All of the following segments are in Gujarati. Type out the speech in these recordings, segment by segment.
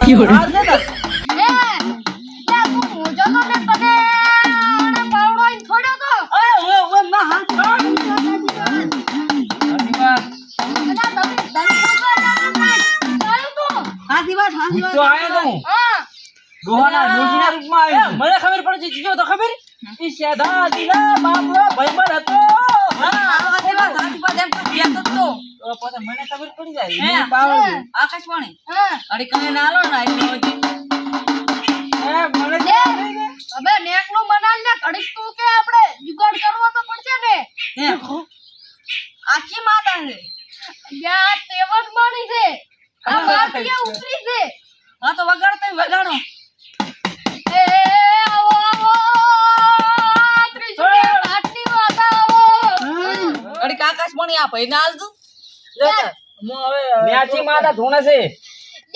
હાર છે તાર. ઓય ના હાથ છોડ. હાથી વાત તો આયો તો હું. ડોહાના ડોશીના રૂપમાં આવ્યો. મને ખબર પડી છે તો ખબર ઈ સેધા દીના બાપનો ભાઈબંધ હતો. હાથી વાત એમ તો કહેતો તો તો પછી મને ખબર પડી જાય હે? ઈ બાવળું. આકાશવાણી અરે કમે ના લો ના એટલે હજી હે મને ક્યાં થઈ ગઈ? હવે નેકનું બનાલ ને ઘડીક તું કે આપણે જુગાડ કરવો તો પડશે ને હે આખી માતા છે યા તેવડ મળી છે આ માથિયા ઉતરી છે હા તો વગાડતો વગાડો એ આવો આવો ત્રિશુલ આટલી વાત આવો અરે આકાશવાણી આ ભાઈ ના હાલતું લેતા. હું હવે ન્યાચી માતા ધોણે છે.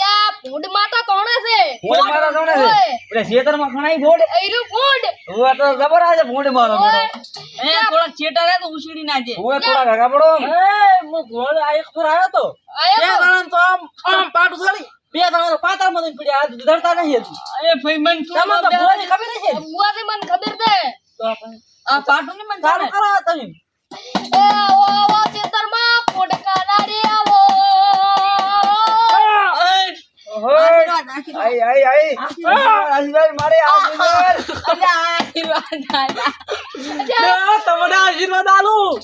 યા ફૂડ માતા કોણે છે ભોંડ માતા ધોણે છે. એટલે ખેતરમાં ખણાઈ ભોંડ. એરું ફૂડ હવે તો જબર આવે ભોંડ મારો બેટો. હે થોડા ચેટા રે તો ઉછળી નાજે હવે થોડા ઘાઘા પડો. એ હું ભોંડ આ એક ફર આવ્યો તો. બે આયો દાણા તો આમ પાટું છોડી. બે દાણા તો પાતાળમાં જઈને પડ્યા. આ ધરતા નહીં હતું. એ ભાઈ મન તમે તો ભોંડની ખબર છે. બુઆથી મને ખબર છે તો આપણે આ પાટું ને મન સારું કરો તમે. એ આવો આવો ચેતરમાં ફૂડ કાનારે આવો આશીર્વાદ આશીર્વાદ આઈ આઈ આઈ. આશીર્વાદ મારે આશીર્વાદ. અલ્યા આશીર્વાદ તમને આશીર્વાદ આલું.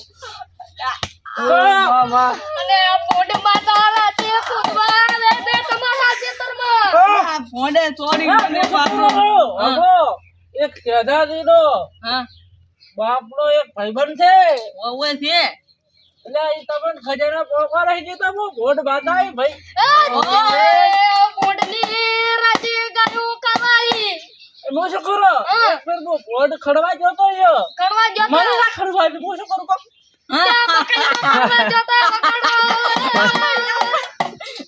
વાહ વાહ. અને આ ફૂડ માતા આલા છે ફૂટવા આવે બે તમારા ચેતરમાં આ ફોડે ચોરી મને પાત્રો અગો, એક સેધાજીનો હા બાપનો એક ભાઈબંધ છે. ઓવે છે એટલે ઈ તમને ખજાના પોકા રહી ગઈ તો હું ભોટ બાંધાય ભાઈ. ફૂડની રાજી ગાયું કવાઈ હું શું કરું? એક ફેર હું ભોટ ખડવા જતો યો. કરવા જતો મને ના ખડવા આપ્યું. હું શું કરું કહો?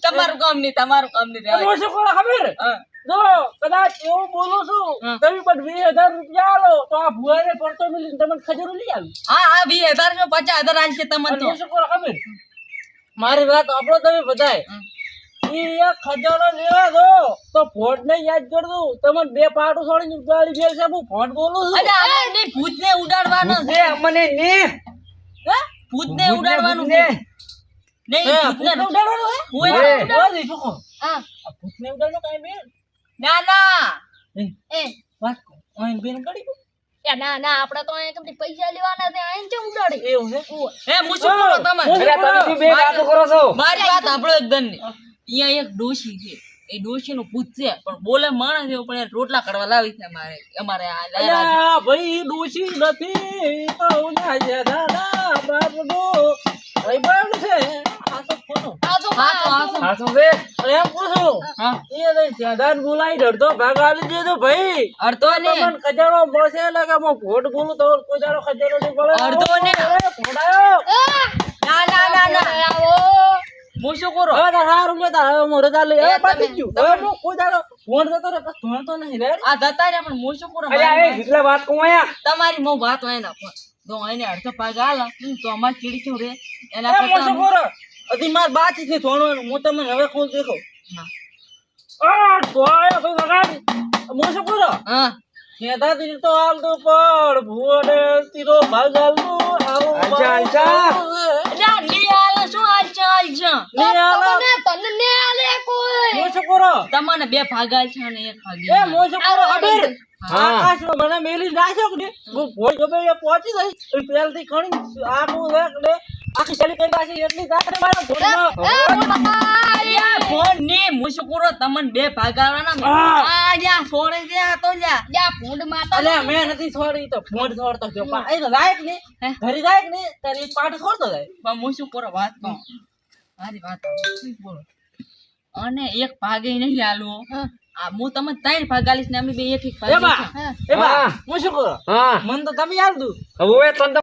તમારું કામ નહીં હું શું કરું ખબર? હા. જો કદાચ એવું બોલું છું હા. તમે પણ 20,000 રૂપિયા આલો તો આ ભુવાને પડતો મિલી તમને ખજૂર લઈ આવી. હા 20,000 નો 50,000 આલશે તમને અને તો હું શું કરું ખબર? મારી વાત આપણો તમે બધાય ઈ એક ખજાનો લેવા દો તો ભોટ ને યાદ કર દઉં. તમને બે પાટું છોડીને ગાડી ફેર છે. હું ભોટ બોલું છું. અરે આપણે ભૂતને ઉડાડવાનો છે મને ને ભૂતને ઉડાડવાનું છે નહીં ભૂતને ઉડાડવાનું હે? ઓય. ઓય છોકરો. હા આ ભૂતને ઉડાડવાનું કાંઈ બેન? ના ના એ વાત કહો. ઓય બેન ગળી ગયું. એ ના ના આપણે તો અહીંયા કમથી પૈસા લેવાના છે આઈને ચમ ઉડાડે એવું છે? હે મુશું કરો તમે અરે તમે બી બે વાતો કરો છો. મારી વાત સાંભળો એકદમ ને અહીંયા એક ડોશી છે એ ડોશી નું ભૂત છે પણ બોલે માણસ એવું પણ એ રોટલા કરવા લાવી છે અમારે આ લાયરા છે. અલ્યા ભાઈ ડોશી નથી પૌના છે દાદા બાપનો ભાઈબંધ છે. આ તો ખોટું. આ તો હા તો આ તો આ શું છે? અરે એમ પૂછું. હા એ લઈને ત્યાંદાન બોલાવી અડધો ભાગ આલી દેજો ભાઈ. અડધો ને તમને ખજાનો મળશે એટલે કે હું ભોટ બોલું તો કોઈ દાડો ખજાનો નહીં મળે. અડધો ને. અરે ભોડાયો. ના ના ના ના આવો મુશું કરો હવે તાર હારું લે તાર હવે હું રજા લઈ. હવે એ તમે- પતી ગયું. હવે હું કોઈ દાડો ભોટ જતો રહે પછી ધોણતો નહીં રે. આ જતા રહ્યા પણ મુશું કરો અલ્યા એ જેટલા વાત કહું અહીંયા. તમારી મો વાત હોય ના તો એને અડધો ભાગ આલો તો અમાર ચીડચું રે એના એ મોસો કરતા બોરો. હજી માર બાકી છે ધોણવાનું. હું તમને હવે ખોલ દેખો. હા. ધોળાયો ભાઈ વગાડ. મોસો બોરો. હા કેદા દિલ તો હાલ દો પણ ભુવને તીરો ભાગ હાલ દો. આવું અલ્યા લે આલો શું હાલ છે તને ને આલે કોઈ મોસો બોરો. તમને બે ભાગ આલ છે અને એક ભાગ એ મોસો બોરો ખબર. હા. આકાશમાં મને મેલી નાખ્યો કે હું ભોય ગમે એ પહોંચી જઈશ. એ પહેલથી ઘણી આગું રાખ ને આખી ચાલી કરી પાછી એટલી રાખે મારા ભોયમાં. અલ્યા ફોન ની મુશું કરો તમને બે ભાગ આલવાના હા. આ જા છોડે છે આ તો જા યા ફૂડ માતા અલ્યા મેં નથી છોડી તો ફોન છોડતો જો એ તો રાખ ને ઘરી રાખ ને તારી પાટ છોડતો જાય. પણ મુશું કરો વાત કહો મારી વાત સાંભળો. બોલો અને એક ભાગે નહીં આલવો આ હું તમને 3 ભાગ આલીશ ને અમે બે એક એક ભાગ એમાં આલીશું. એમાં હું શું કરો? મન તો તમે યાદ દઉં. હવે તને